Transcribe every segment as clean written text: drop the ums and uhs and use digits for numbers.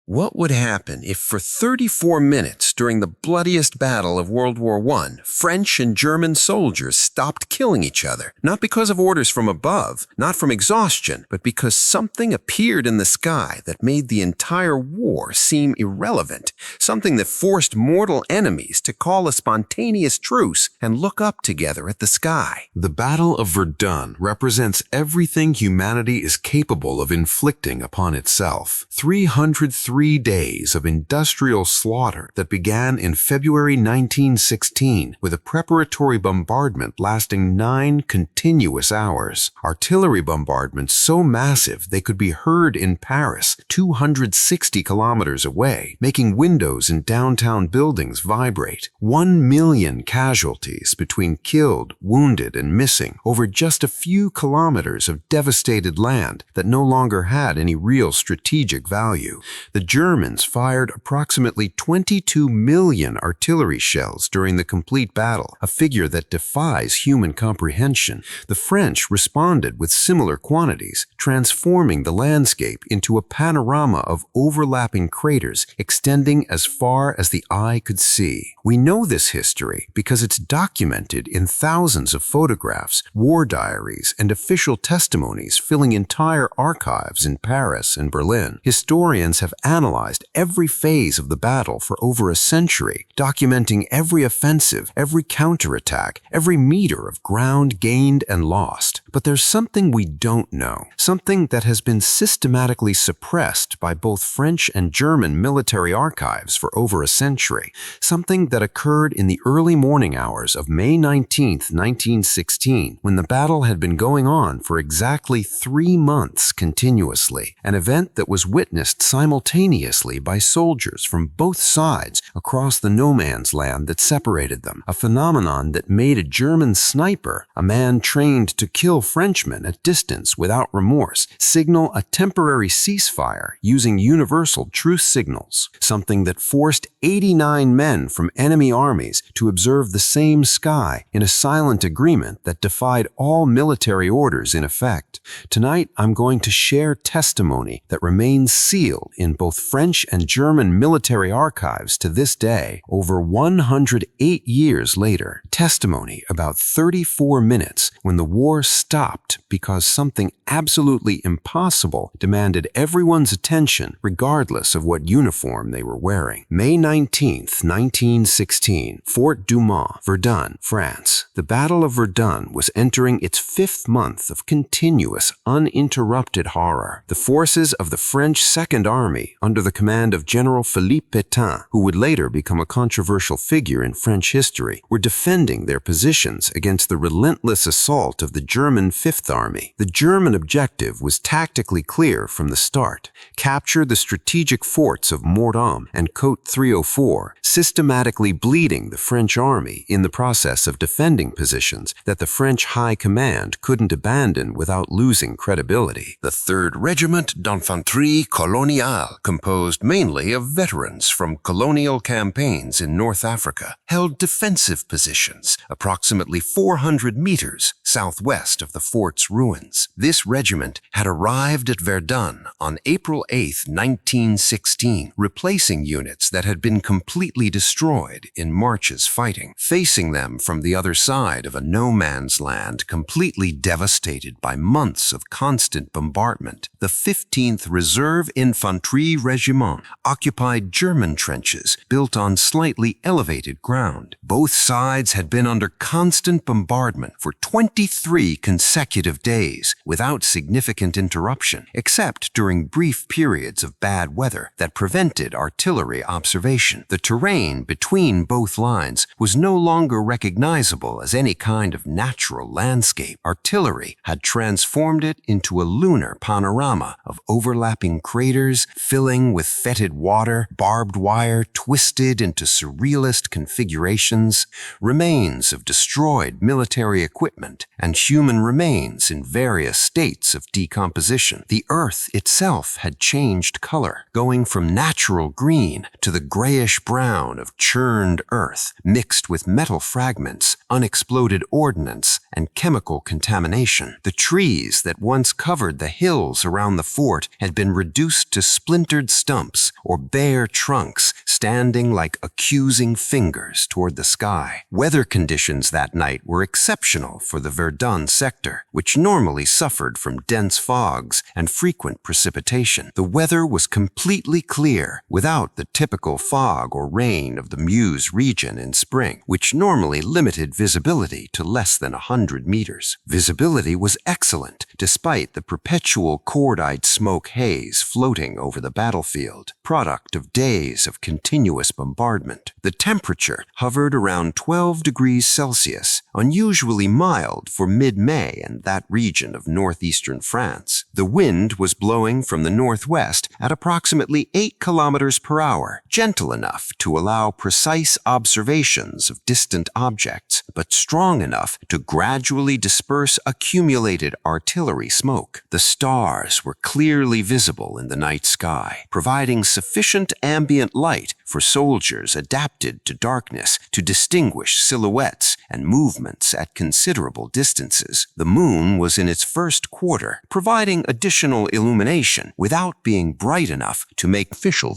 What would happen if for 34 minutes during the bloodiest battle of World War I, French and German soldiers stopped killing each other? Not because of orders from above, not from exhaustion, but because something appeared in the sky that made the entire war seem irrelevant. Something that forced mortal enemies to call a spontaneous truce and look up together at the sky. The Battle of Verdun represents everything humanity is capable of inflicting upon itself. 303 days of industrial slaughter that began in February 1916 with a preparatory bombardment lasting 9 continuous hours. Artillery bombardments so massive they could be heard in Paris, 260 kilometers away, making windows in downtown buildings vibrate. 1 million casualties between killed, wounded, and missing over just a few kilometers of devastated land that no longer had any real strategic value. The Germans fired approximately 22 million artillery shells during the complete battle, a figure that defies human comprehension. The French responded with similar quantities, transforming the landscape into a panorama of overlapping craters extending as far as the eye could see. We know this history because it's documented in thousands of photographs, war diaries, and official testimonies filling entire archives in Paris and Berlin. Historians have analyzed every phase of the battle for over a century, documenting every offensive, every counterattack, every meter of ground gained and lost. But there's something we don't know, something that has been systematically suppressed by both French and German military archives for over a century, something that occurred in the early morning hours of May 19, 1916, when the battle had been going on for exactly 3 months continuously, an event that was witnessed simultaneously by soldiers from both sides across the no man's land that separated them, a phenomenon that made a German sniper, a man trained to kill Frenchmen at distance without remorse, signal a temporary ceasefire using universal truce signals, something that forced 89 men from enemy armies to observe the same sky in a silent agreement that defied all military orders in effect. Tonight, I'm going to share testimony that remains sealed in both French and German military archives to this day, over 108 years later. Testimony about 34 minutes when the war stopped because something absolutely impossible demanded everyone's attention regardless of what uniform they were wearing. May 19, 1916, Fort Douaumont, Verdun, France. The Battle of Verdun was entering its 5th month of continuous, uninterrupted horror. The forces of the French Second Army, under the command of General Philippe Pétain, who would later become a controversial figure in French history, were defending their positions against the relentless assault of the German Fifth Army. The German objective was tactically clear from the start: capture the strategic forts of Verdun and Côte 304, systematically bleeding the French army in the process of defending positions that the French High Command couldn't abandon without losing credibility. The 3rd Regiment d'Infanterie Coloniale, composed mainly of veterans from colonial campaigns in North Africa, held defensive positions approximately 400 meters southwest of the fort's ruins. This regiment had arrived at Verdun on April 8, 1916, replacing units that had been completely destroyed in March's fighting. Facing them from the other side of a no-man's land completely devastated by months of constant bombardment, the 15th Reserve Infantry Regiment occupied German trenches built on slightly elevated ground. Both sides had been under constant bombardment for 23 consecutive days without significant interruption, except during brief periods of bad weather that prevented artillery observation. The terrain between both lines was no longer recognizable as any kind of natural landscape. Artillery had transformed it into a lunar panorama of overlapping craters filling with fetid water, barbed wire twisted into surrealist configurations, remains of destroyed military equipment, and human remains in various states of decomposition. The earth itself had changed color, going from natural green to the grayish brown of churned earth, mixed with metal fragments unexploded ordnance, and chemical contamination. The trees that once covered the hills around the fort had been reduced to splintered stumps or bare trunks, standing like accusing fingers toward the sky. Weather conditions that night were exceptional for the Verdun sector, which normally suffered from dense fogs and frequent precipitation. The weather was completely clear, without the typical fog or rain of the Meuse region in spring, which normally limited visibility to less than 100 meters. Visibility was excellent, despite the perpetual cordite smoke haze floating over the battlefield, product of days of continuous bombardment. The temperature hovered around 12 degrees Celsius, unusually mild for mid-May in that region of northeastern France. The wind was blowing from the northwest at approximately 8 kilometers per hour, gentle enough to allow precise observations of distant objects, but strong enough to gradually disperse accumulated artillery smoke. The stars were clearly visible in the night sky, providing sufficient ambient light for soldiers adapted to darkness to distinguish silhouettes and movements at considerable distances. The moon was in its first quarter, providing additional illumination without being bright enough to make officially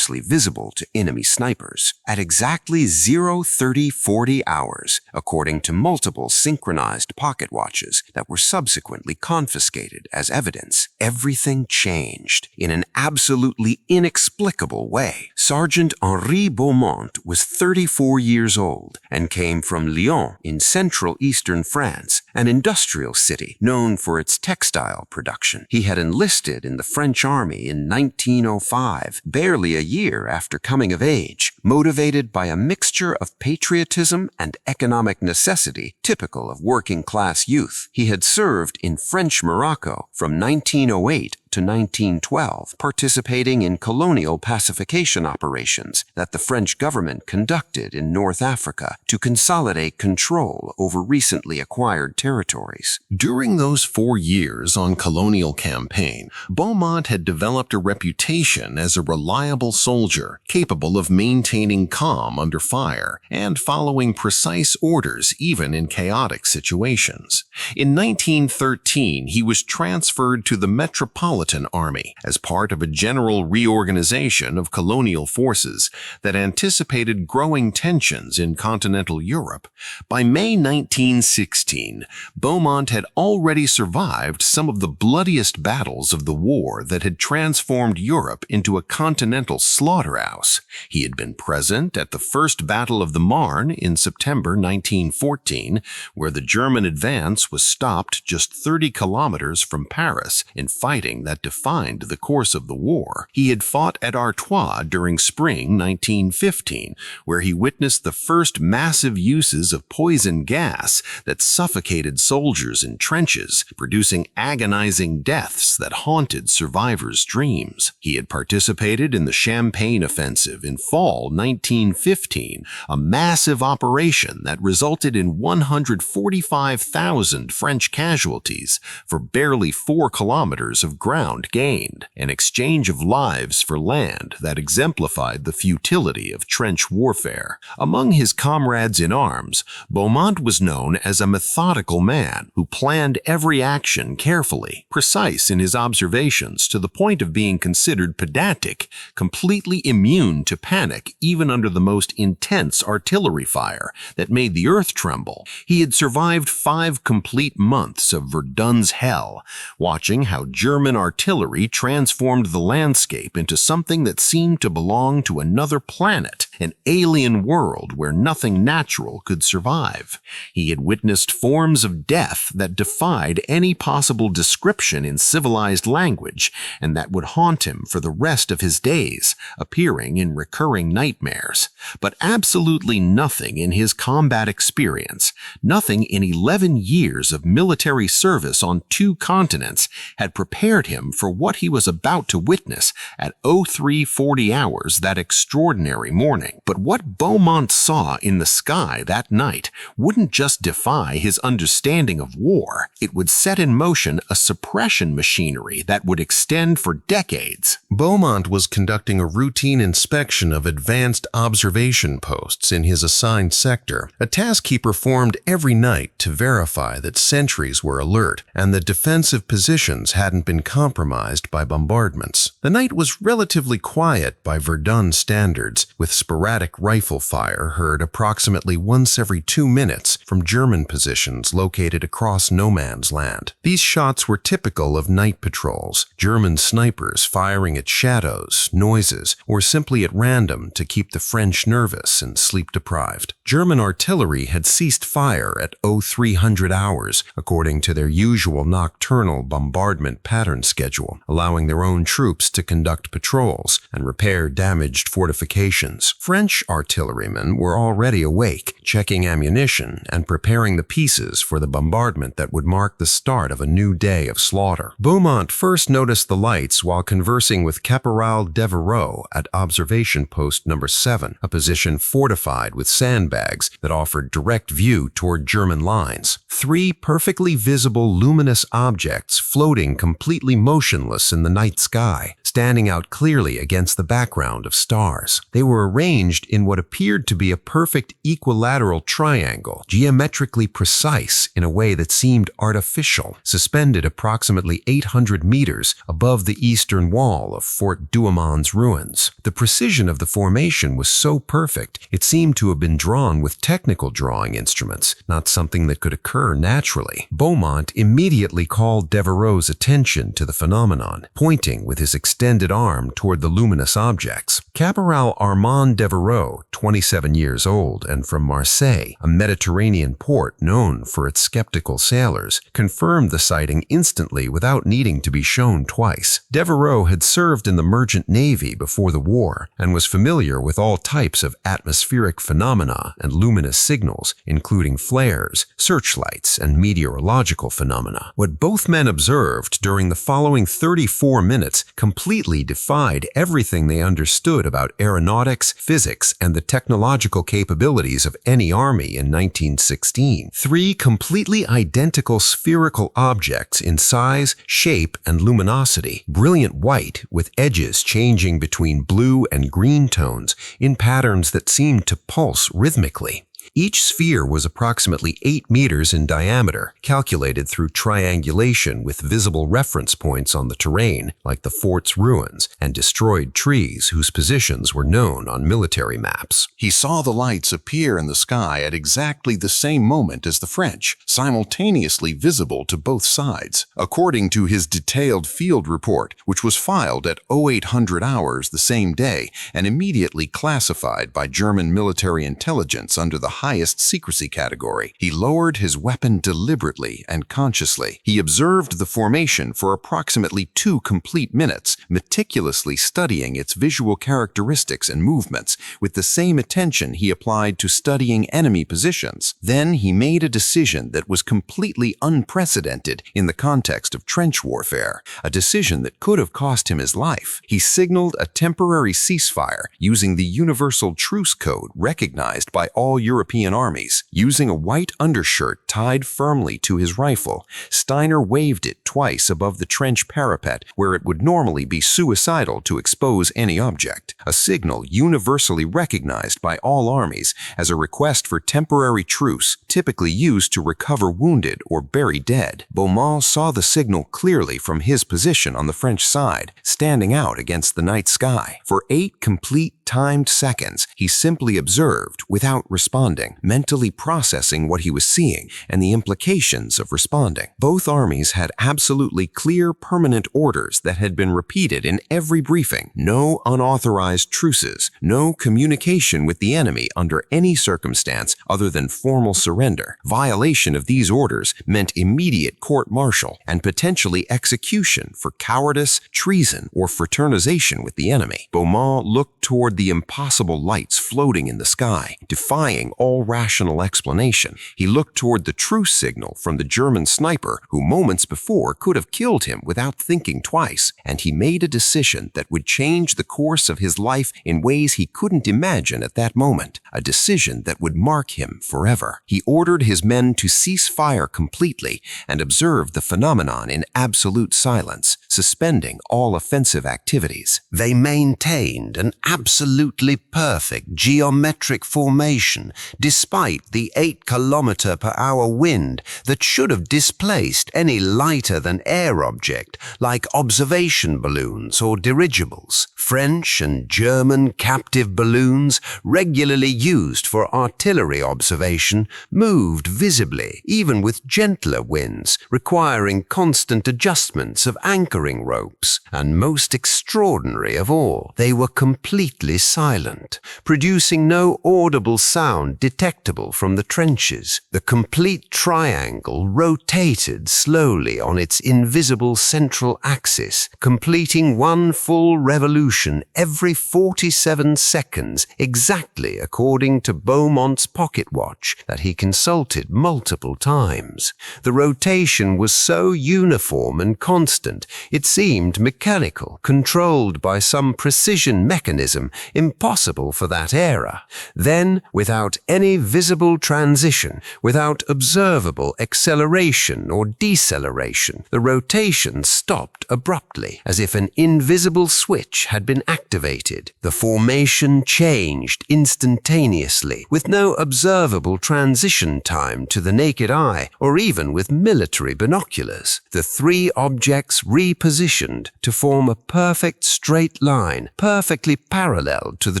visible to enemy snipers. At exactly 0:30-40 hours, according to multiple synchronized pocket watches that were subsequently confiscated as evidence, everything changed in an absolutely inexplicable way. Sergeant Henri Beaumont was 34 years old and came from Lyon in central eastern France, an industrial city known for its textile production. He had enlisted in the French Army in 1905, barely a year after coming of age, motivated by a mixture of patriotism and economic necessity typical of working-class youth. He had served in French Morocco from 1908 to 1912, participating in colonial pacification operations that the French government conducted in North Africa to consolidate control over recently acquired territories. During those 4 years on colonial campaign, Beaumont had developed a reputation as a reliable soldier, capable of maintaining calm under fire and following precise orders even in chaotic situations. In 1913, he was transferred to the Metropolitan Army as part of a general reorganization of colonial forces that anticipated growing tensions in continental Europe. By May 1916, Beaumont had already survived some of the bloodiest battles of the war that had transformed Europe into a continental slaughterhouse. He had been present at the First Battle of the Marne in September 1914, where the German advance was stopped just 30 kilometers from Paris in fighting that defined the course of the war. He had fought at Artois during spring 1915, where he witnessed the first massive uses of poison gas that suffocated soldiers in trenches, producing agonizing deaths that haunted survivors' dreams. He had participated in the Champagne Offensive in fall 1915, a massive operation that resulted in 145,000 French casualties for barely 4 kilometers of ground gained, an exchange of lives for land that exemplified the futility of trench warfare. Among his comrades in arms, Beaumont was known as a methodical man who planned every action carefully, precise in his observations to the point of being considered pedantic, completely immune to panic even under the most intense artillery fire that made the earth tremble. He had survived 5 complete months of Verdun's hell, watching how German artillery transformed the landscape into something that seemed to belong to another planet, an alien world where nothing natural could survive. He had witnessed forms of death that defied any possible description in civilized language and that would haunt him for the rest of his days, appearing in recurring nightmares. But absolutely nothing in his combat experience, nothing in 11 years of military service on 2 continents had prepared him for what he was about to witness at 03:40 hours that extraordinary morning. warning. But what Beaumont saw in the sky that night wouldn't just defy his understanding of war, it would set in motion a suppression machinery that would extend for decades. Beaumont was conducting a routine inspection of advanced observation posts in his assigned sector, a task he performed every night to verify that sentries were alert and that defensive positions hadn't been compromised by bombardments. The night was relatively quiet by Verdun standards, with sporadic rifle fire heard approximately once every 2 minutes from German positions located across no man's land. These shots were typical of night patrols, German snipers firing at shadows, noises, or simply at random to keep the French nervous and sleep-deprived. German artillery had ceased fire at 0300 hours, according to their usual nocturnal bombardment pattern schedule, allowing their own troops to conduct patrols and repair damaged fortifications. French artillerymen were already awake, checking ammunition and preparing the pieces for the bombardment that would mark the start of a new day of slaughter. Beaumont first noticed the lights while conversing with Caporal Devereux at observation post number 7, a position fortified with sandbags that offered direct view toward German lines. 3 perfectly visible luminous objects floating completely motionless in the night sky, standing out clearly against the background of stars. They were arranged in what appeared to be a perfect equilateral triangle, geometrically precise in a way that seemed artificial, suspended approximately 800 meters above the eastern wall of Fort Douaumont's ruins. The precision of the formation was so perfect, it seemed to have been drawn with technical drawing instruments, not something that could occur naturally. Beaumont immediately called Devereux's attention to the phenomenon, pointing with his extended arm toward the luminous objects. Caporal Armand Devereux, 27 years old and from Marseille, a Mediterranean port known for its skeptical sailors, confirmed the sighting instantly without needing to be shown twice. Devereux had served in the merchant navy before the war and was familiar with all types of atmospheric phenomena and luminous signals, including flares, searchlights, and meteorological phenomena. What both men observed during the following 34 minutes completely defied everything they understood about aeronautics, physics, and the technological capabilities of any army in 1916. 3 completely identical spherical objects in size, shape, and luminosity, brilliant white with edges changing between blue and green tones in patterns that seemed to pulse rhythmically. Each sphere was approximately 8 meters in diameter, calculated through triangulation with visible reference points on the terrain, like the fort's ruins, and destroyed trees whose positions were known on military maps. He saw the lights appear in the sky at exactly the same moment as the French, simultaneously visible to both sides. According to his detailed field report, which was filed at 0800 hours the same day and immediately classified by German military intelligence under the highest secrecy category, he lowered his weapon deliberately and consciously. He observed the formation for approximately 2 complete minutes, meticulously studying its visual characteristics and movements with the same attention he applied to studying enemy positions. Then he made a decision that was completely unprecedented in the context of trench warfare, a decision that could have cost him his life. He signaled a temporary ceasefire using the universal truce code recognized by all European armies. Using a white undershirt tied firmly to his rifle, Steiner waved it twice above the trench parapet where it would normally be suicidal to expose any object, a signal universally recognized by all armies as a request for temporary truce, typically used to recover wounded or bury dead. Beaumont saw the signal clearly from his position on the French side, standing out against the night sky. For 8 complete timed seconds, he simply observed without responding, mentally processing what he was seeing and the implications of responding. Both armies had absolutely clear permanent orders that had been repeated in every briefing. No unauthorized truces, no communication with the enemy under any circumstance other than formal surrender. Violation of these orders meant immediate court-martial and potentially execution for cowardice, treason, or fraternization with the enemy. Beaumont looked toward the impossible lights floating in the sky, defying all rational explanation. He looked toward the truce signal from the German sniper who moments before could have killed him without thinking twice, and he made a decision that would change the course of his life in ways he couldn't imagine at that moment, a decision that would mark him forever. He ordered his men to cease fire completely and observe the phenomenon in absolute silence, suspending all offensive activities. They maintained an absolutely perfect geometric formation despite the 8-kilometer-per-hour wind that should have displaced any lighter-than-air object like observation balloons or dirigibles. French and German captive balloons, regularly used for artillery observation, moved visibly, even with gentler winds, requiring constant adjustments of anchoring ropes. And most extraordinary of all, they were completely silent, producing no audible sound detectable from the trenches. The complete triangle rotated slowly on its invisible central axis, completing one full revolution every 47 seconds, exactly according to Beaumont's pocket watch that he consulted multiple times. The rotation was so uniform and constant, it seemed mechanical, controlled by some precision mechanism impossible for that era. Then, without any visible transition, without observable acceleration or deceleration, the rotation stopped abruptly, as if an invisible switch had been activated. The formation changed instantaneously, with no observable transition time to the naked eye, or even with military binoculars. The three objects repositioned to form a perfect straight line, perfectly parallel to the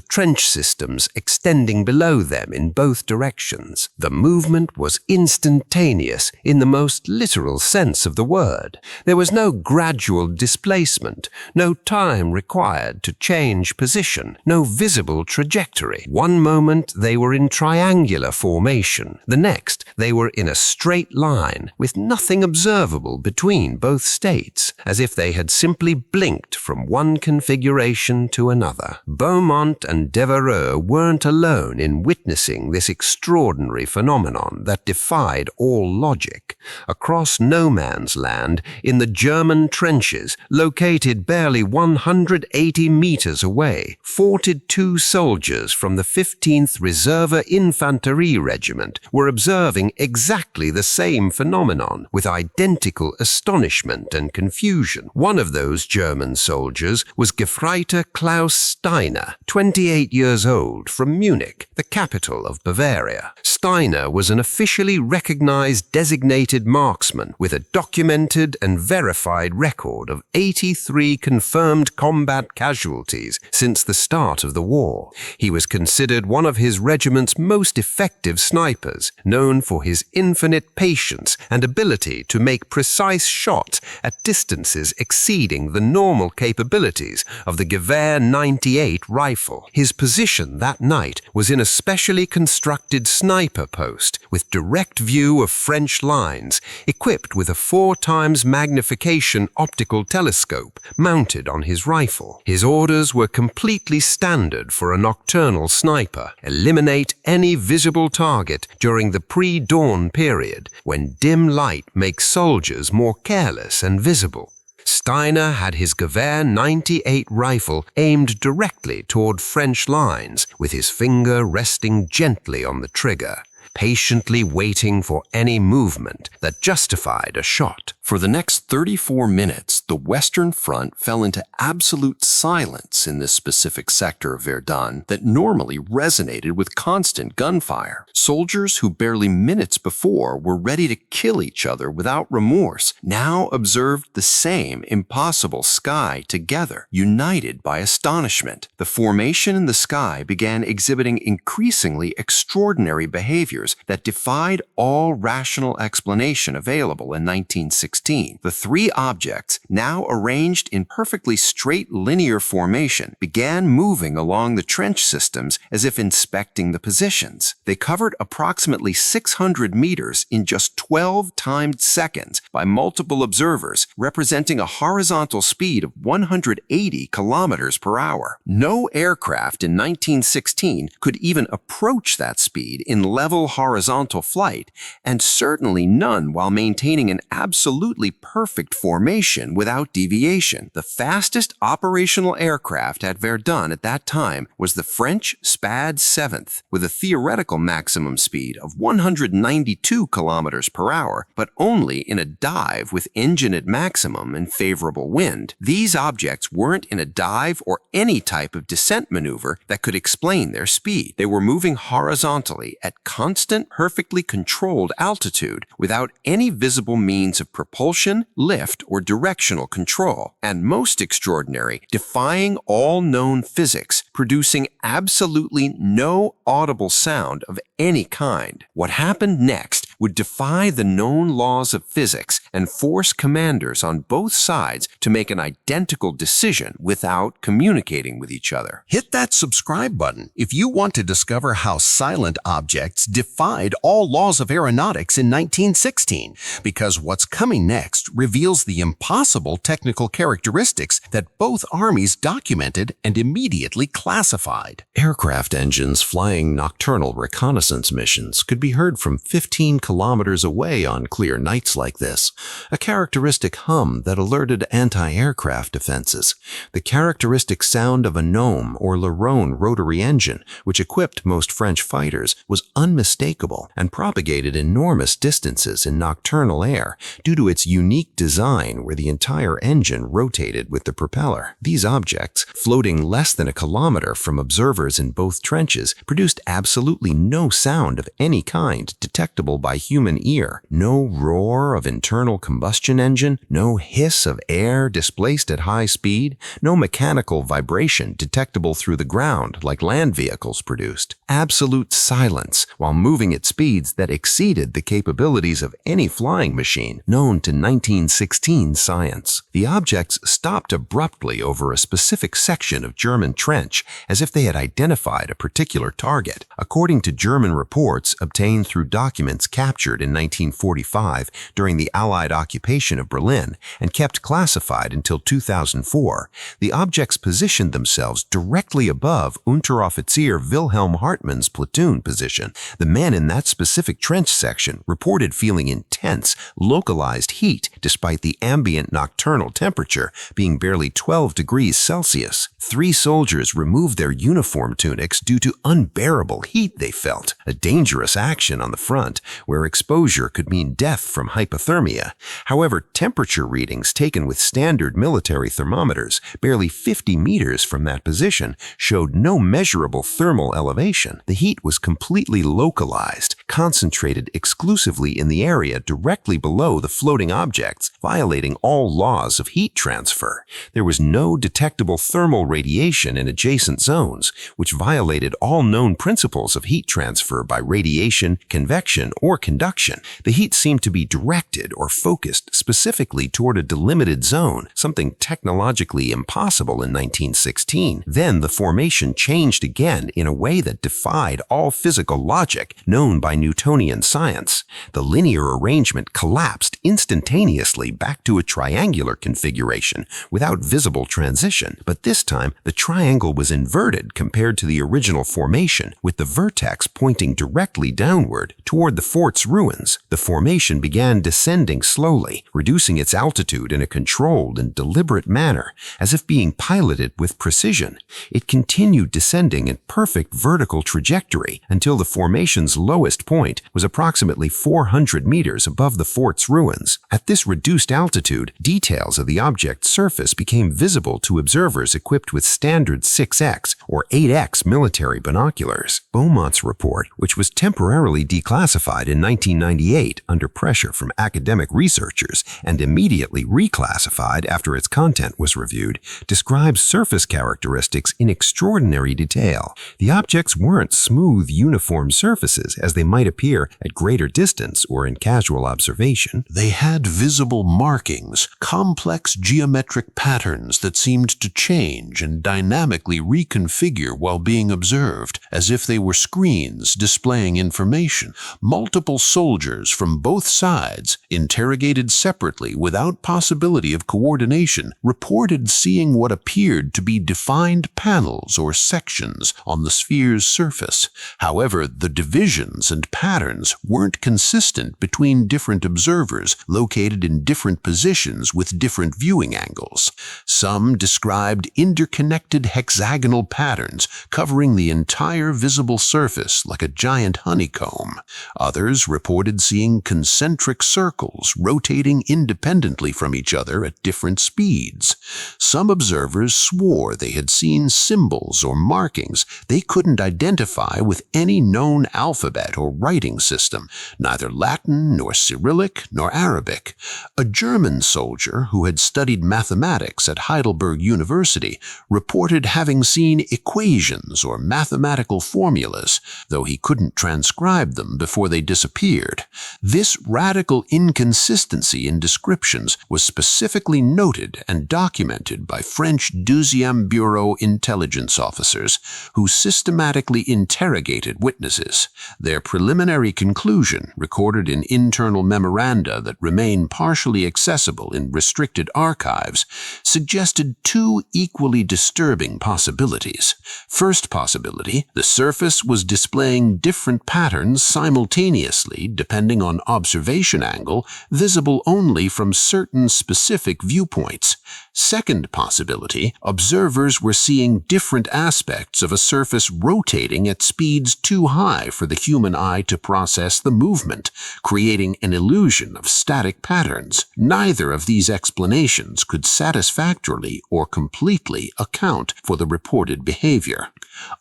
trench systems extending below them in both directions. The movement was instantaneous in the most literal sense of the word. There was no gradual displacement, no time required to change position, no visible trajectory. One moment they were in triangular formation, the next they were in a straight line, with nothing observable between both states, as if they had simply blinked from one configuration to another. Beaumont and Devereux weren't alone in witnessing this extraordinary phenomenon that defied all logic. Across no man's land, in the German trenches, located barely 180 meters away, 42 soldiers from the 15th Reserve Infanterie Regiment were observing exactly the same phenomenon with identical astonishment and confusion. One of those German soldiers was Gefreiter Klaus Steiner, 28 years old, from Munich, the capital of Bavaria. Steiner was an officially recognized designated marksman with a documented and verified record of 83 confirmed combat casualties since the start of the war. He was considered one of his regiment's most effective snipers, known for his infinite patience and ability to make precise shots at distances exceeding the normal capabilities of the Gewehr 98 rifle. His position that night was in a specially constructed sniper post with direct view of French lines, equipped with a 4x magnification optical telescope mounted on his rifle. His orders were completely standard for a nocturnal sniper: eliminate any visible target during the pre-dawn period, when dim light makes soldiers more careless and visible. Steiner had his Gewehr 98 rifle aimed directly toward French lines, with his finger resting gently on the trigger, patiently waiting for any movement that justified a shot. For the next 34 minutes, the Western Front fell into absolute silence in this specific sector of Verdun that normally resonated with constant gunfire. Soldiers who barely minutes before were ready to kill each other without remorse now observed the same impossible sky together, united by astonishment. The formation in the sky began exhibiting increasingly extraordinary behaviors that defied all rational explanation available in 1916. 1916. The three objects, now arranged in perfectly straight linear formation, began moving along the trench systems as if inspecting the positions. They covered approximately 600 meters in just 12 timed seconds by multiple observers, representing a horizontal speed of 180 kilometers per hour. No aircraft in 1916 could even approach that speed in level horizontal flight, and certainly none while maintaining an absolutely perfect formation without deviation. The fastest operational aircraft at Verdun at that time was the French SPAD 7th, with a theoretical maximum speed of 192 kilometers per hour, but only in a dive with engine at maximum and favorable wind. These objects weren't in a dive or any type of descent maneuver that could explain their speed. They were moving horizontally at constant, perfectly controlled altitude without any visible means of propulsion, lift, or directional control. And most extraordinary, defying all known physics, producing absolutely no audible sound of any kind. What happened next would defy the known laws of physics and force commanders on both sides to make an identical decision without communicating with each other. Hit that subscribe button if you want to discover how silent objects defied all laws of aeronautics in 1916, because what's coming next reveals the impossible technical characteristics that both armies documented and immediately classified. Aircraft engines flying nocturnal reconnaissance missions could be heard from 15 kilometers away on clear nights like this, a characteristic hum that alerted anti-aircraft defenses. The characteristic sound of a Gnome or Larone rotary engine, which equipped most French fighters, was unmistakable and propagated enormous distances in nocturnal air due to its unique design where the entire engine rotated with the propeller. These objects, floating less than a kilometer from observers in both trenches, produced absolutely no sound of any kind detectable by human ear. No roar of internal combustion engine, no hiss of air displaced at high speed, no mechanical vibration detectable through the ground like land vehicles produced. Absolute silence while moving at speeds that exceeded the capabilities of any flying machine known to 1916 science. The objects stopped abruptly over a specific section of German trench as if they had identified a particular target. According to German reports obtained through documents captured in 1945 during the Allied occupation of Berlin and kept classified until 2004, the objects positioned themselves directly above Unteroffizier Wilhelm Hartmann's platoon position. The men in that specific trench section reported feeling intense, localized heat despite the ambient nocturnal temperature being barely 12 degrees Celsius. 3 soldiers removed their uniform tunics due to unbearable heat they felt, a dangerous action on the front where exposure could mean death from hypothermia. However, temperature readings taken with standard military thermometers barely 50 meters from that position showed no measurable thermal elevation. The heat was completely localized, concentrated exclusively in the area directly below the floating objects, violating all laws of heat transfer. There was no detectable thermal radiation in adjacent zones, which violated all known principles of heat transfer by radiation, convection, or conduction. The heat seemed to be directed or focused specifically toward a delimited zone, something technologically impossible in 1916. Then the formation changed again in a way that defied all physical logic known by Newtonian science. The linear arrangement collapsed instantaneously back to a triangular configuration without visible transition, but this time the triangle was inverted compared to the original formation, with the vertex pointing directly downward toward the fort's ruins. The formation began descending slowly, reducing its altitude in a controlled and deliberate manner, as if being piloted with precision. It continued descending in perfect vertical trajectory until the formation's lowest point was approximately 400 meters above the fort's ruins. At this reduced altitude, details of the object's surface became visible to observers equipped with standard 6X or 8x military binoculars. Beaumont's report, which was temporarily declassified in 1998 under pressure from academic researchers and immediately reclassified after its content was reviewed, describes surface characteristics in extraordinary detail. The objects weren't smooth, uniform surfaces as they might appear at greater distance or in casual observation. They had visible markings, complex geometric patterns that seemed to change and dynamically reconfigure while being observed, as if they were screens displaying information. Multiple soldiers from both sides, interrogated separately without possibility of coordination, reported seeing what appeared to be defined panels or sections on the sphere's surface. However, the divisions and patterns weren't consistent between different observers located in different positions with different viewing angles. Some described interconnected hexagonal patterns covering the entire visible surface like a giant honeycomb. Others reported seeing concentric circles rotating independently from each other at different speeds. Some observers swore they had seen symbols or markings they couldn't identify with any known alphabet or writing system, neither Latin nor Cyrillic nor Arabic. A German soldier who had studied mathematics at Heidelberg University reported having seen equations or mathematical formulas, though he couldn't transcribe them before they disappeared. This radical inconsistency in descriptions was specifically noted and documented by French Deuxième Bureau intelligence officers who systematically interrogated witnesses. Their preliminary conclusion, recorded in internal memoranda that remain partially accessible in restricted archives, suggested two equally disturbing possibilities. First possibility, the surface was displaying different patterns simultaneously depending on observation angle, visible only from certain specific viewpoints. Second possibility, observers were seeing different aspects of a surface rotating at speeds too high for the human eye to process the movement, creating an illusion of static patterns. Neither of these explanations could satisfactorily or completely account for the reported behavior.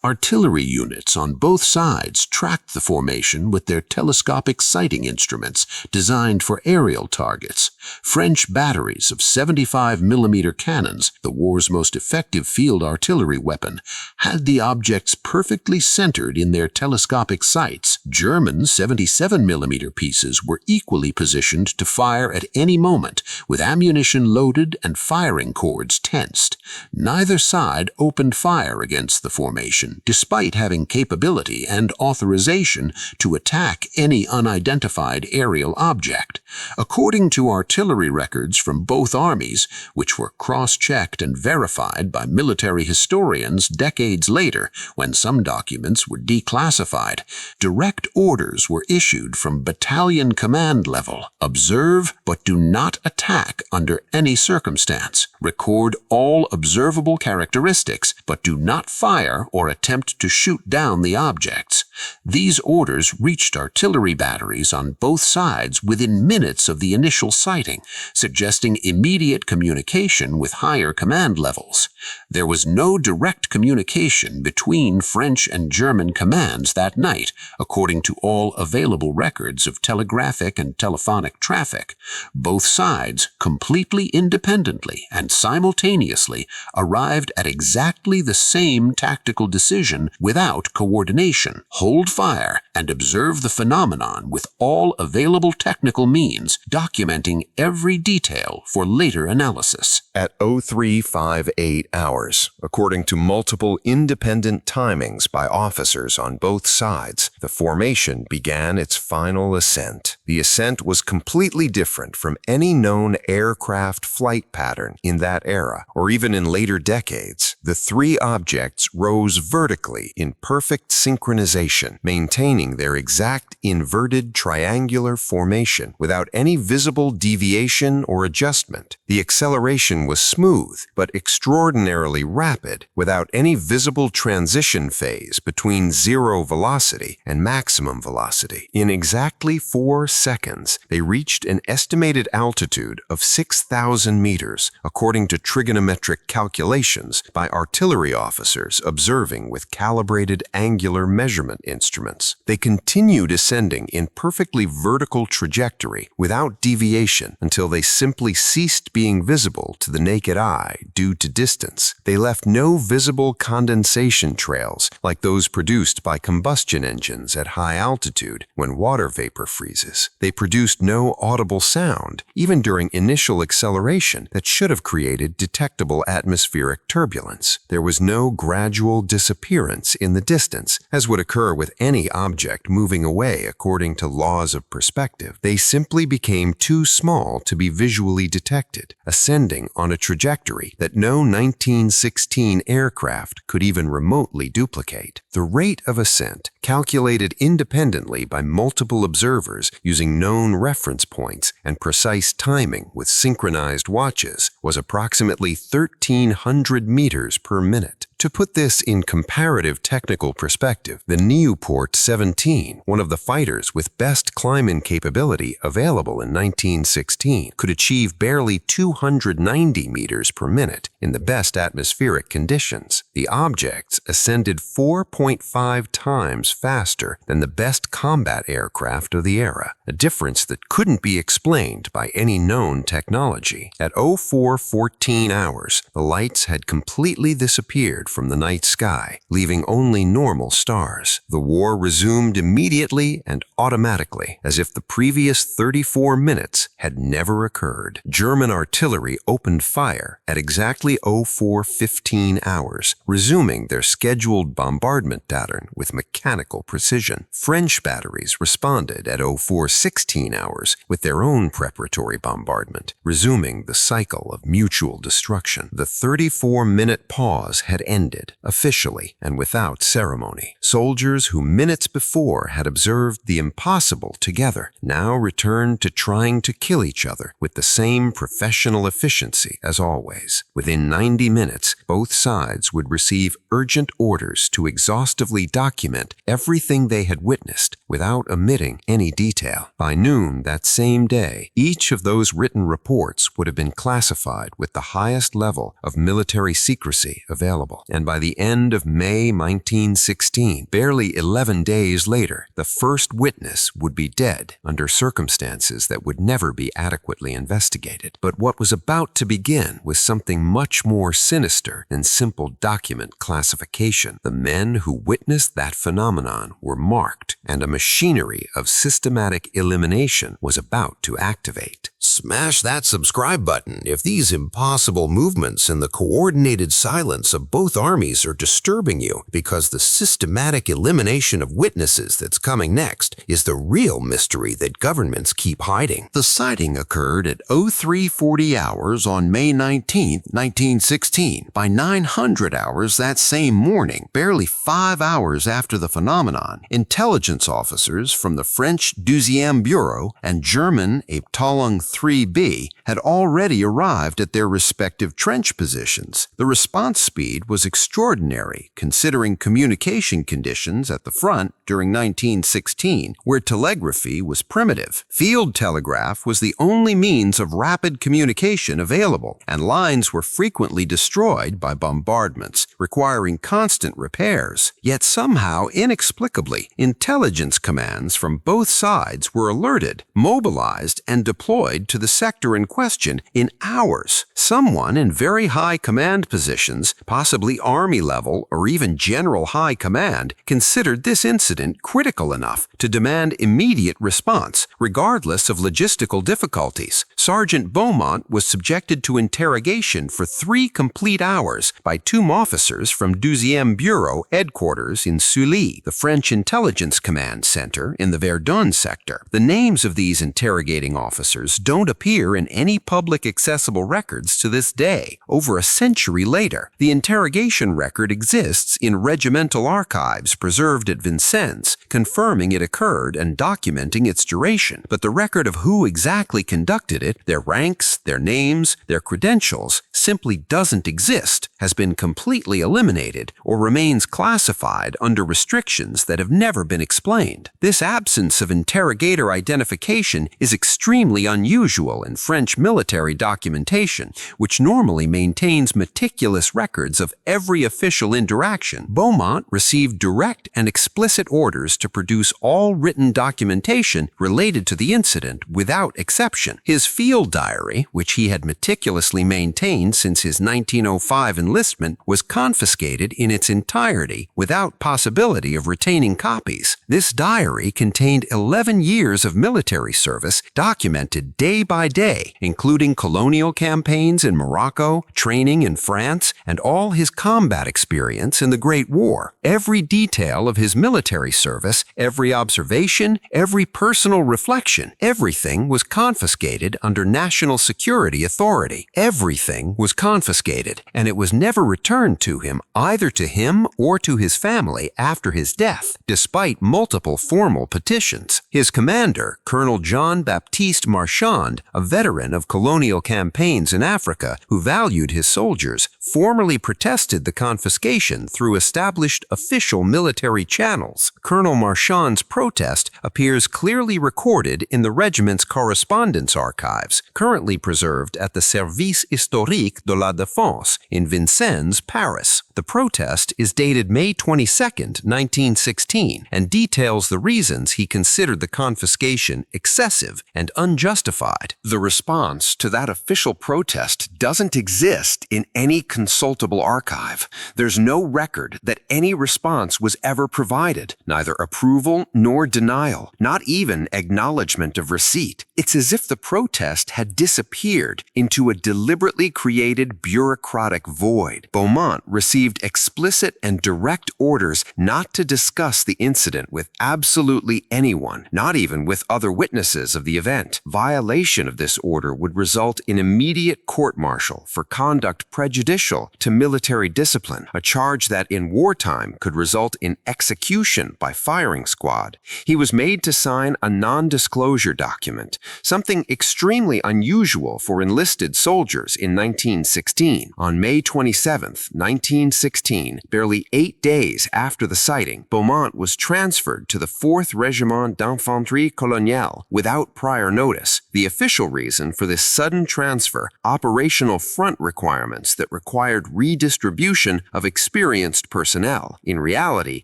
Artillery units on both sides tracked the formation with their telescopic sighting instruments designed for aerial targets. French batteries of 75mm cannons, the war's most effective field artillery weapon, had the objects perfectly centered in their telescopic sights. German 77mm pieces were equally positioned to fire at any moment, with ammunition loaded and firing cords tensed. Neither side opened fire against the formation, despite having capability and authorization to attack any unidentified aerial object. According to artillery records from both armies, which were cross-checked and verified by military historians decades later when some documents were declassified, direct orders were issued from battalion command level: observe but do not attack under any circumstance. Record all observable characteristics, but do not fire or attempt to shoot down the objects. These orders reached artillery batteries on both sides within minutes of the initial sighting, suggesting immediate communication with higher command levels. There was no direct communication between French and German commands that night, according to all available records of telegraphic and telephonic traffic. Both sides, completely independently and simultaneously, arrived at exactly the same tactical decision without coordination: hold fire and observe the phenomenon with all available technical means, documenting every detail for later analysis. At 0358 hours, according to multiple independent timings by officers on both sides, the formation began its final ascent. The ascent was completely different from any known aircraft flight pattern in that era, or even in later decades. The three objects rose vertically in perfect synchronization, maintaining their exact inverted triangular formation without any visible deviation or adjustment. The acceleration was smooth, but extraordinarily rapid, without any visible transition phase between zero velocity and maximum velocity. In exactly 4 seconds, they reached an estimated altitude of 6,000 meters, according to trigonometric calculations by artillery officers observing observing with calibrated angular measurement instruments. They continued ascending in perfectly vertical trajectory without deviation until they simply ceased being visible to the naked eye due to distance. They left no visible condensation trails like those produced by combustion engines at high altitude when water vapor freezes. They produced no audible sound, even during initial acceleration that should have created detectable atmospheric turbulence. There was no gradual disappearance in the distance, as would occur with any object moving away according to laws of perspective. They simply became too small to be visually detected, ascending on a trajectory that no 1916 aircraft could even remotely duplicate. The rate of ascent, calculated independently by multiple observers using known reference points and precise timing with synchronized watches, was approximately 1,300 meters per minute. To put this in comparative technical perspective, the Nieuport 17, one of the fighters with best climb-in capability available in 1916, could achieve barely 290 meters per minute in the best atmospheric conditions. The objects ascended 4.5 times faster than the best combat aircraft of the era, a difference that couldn't be explained by any known technology. At 04:14 hours, the lights had completely disappeared from the night sky, leaving only normal stars. The war resumed immediately and automatically, as if the previous 34 minutes had never occurred. German artillery opened fire at exactly 04:15 hours, resuming their scheduled bombardment pattern with mechanical precision. French batteries responded at 04:16 hours with their own preparatory bombardment, resuming the cycle of mutual destruction. The 34-minute pause had ended, officially and without ceremony. Soldiers who minutes before had observed the impossible together now returned to trying to kill each other with the same professional efficiency as always. Within 90 minutes, both sides would receive urgent orders to exhaustively document everything they had witnessed without omitting any detail. By noon that same day, each of those written reports would have been classified with the highest level of military secrecy available. And by the end of May 1916, barely 11 days later, the first witness would be dead under circumstances that would never be adequately investigated. But what was about to begin was something much more sinister than simple document classification. The men who witnessed that phenomenon were marked, and a machinery of systematic elimination was about to activate. Smash that subscribe button if these impossible movements and the coordinated silence of both armies are disturbing you, because the systematic elimination of witnesses that's coming next is the real mystery that governments keep hiding. The sighting occurred at 03:40 hours on May 19, 1916. By 900 hours that same morning, barely 5 hours after the phenomenon, intelligence officers from the French 12th Bureau and German Abteilung 3B had already arrived at their respective trench positions. The response speed was extraordinary, considering communication conditions at the front during 1916, where telegraphy was primitive. Field telegraph was the only means of rapid communication available, and lines were frequently destroyed by bombardments, requiring constant repairs. Yet somehow, inexplicably, intelligence commands from both sides were alerted, mobilized, and deployed to the sector in question in hours. Someone in very high command positions, possibly Army level or even General High Command, considered this incident critical enough to demand immediate response, regardless of logistical difficulties. Sergeant Beaumont was subjected to interrogation for 3 complete hours by 2 officers from 12th Bureau headquarters in Sully, the French Intelligence Command Center in the Verdun sector. The names of these interrogating officers don't appear in any public accessible records to this day. Over a century later, the interrogation record exists in regimental archives preserved at Vincennes Vincennes, confirming it occurred and documenting its duration. But the record of who exactly conducted it, their ranks, their names, their credentials, simply doesn't exist, has been completely eliminated, or remains classified under restrictions that have never been explained. This absence of interrogator identification is extremely unusual in French military documentation, which normally maintains meticulous records of every official interaction. Beaumont received direct and explicit orders to produce all written documentation related to the incident without exception. His field diary, which he had meticulously maintained since his 1905 enlistment, was confiscated in its entirety without possibility of retaining copies. This diary contained 11 years of military service documented day by day, including colonial campaigns in Morocco, training in France, and all his combat experience in the Great War. Every detail of his military service, every observation, every personal reflection, everything was confiscated under national security authority. Everything was confiscated, and it was never returned to him, either to him or to his family after his death, despite multiple formal petitions. His commander, Colonel Jean-Baptiste Marchand, a veteran of colonial campaigns in Africa who valued his soldiers, formally protested the confiscation through established official military channels. Colonel Marchand's protest appears clearly recorded in the regiment's correspondence archives, currently preserved at the Service Historique de la Défense in Vincennes, Paris. The protest is dated May 22, 1916, and details the reasons he considered the confiscation excessive and unjustified. The response to that official protest doesn't exist in any consultable archive. There's no record that any response was ever provided, neither approval nor denial, not even acknowledgement of receipt. It's as if the protest had disappeared into a deliberately created bureaucratic void. Beaumont received explicit and direct orders not to discuss the incident with absolutely anyone, not even with other witnesses of the event. Violation of this order would result in immediate court-martial for conduct prejudicial to military discipline, a charge that in wartime could result in execution by firing squad. He was made to sign a non-disclosure document, something extremely unusual for enlisted soldiers in 1916. On May 27, 1916, barely 8 days after the sighting, Beaumont was transferred to the 4th Régiment d'Infanterie Coloniale without prior notice. The official reason for this sudden transfer, operational front requirements that required redistribution of experienced personnel. In reality,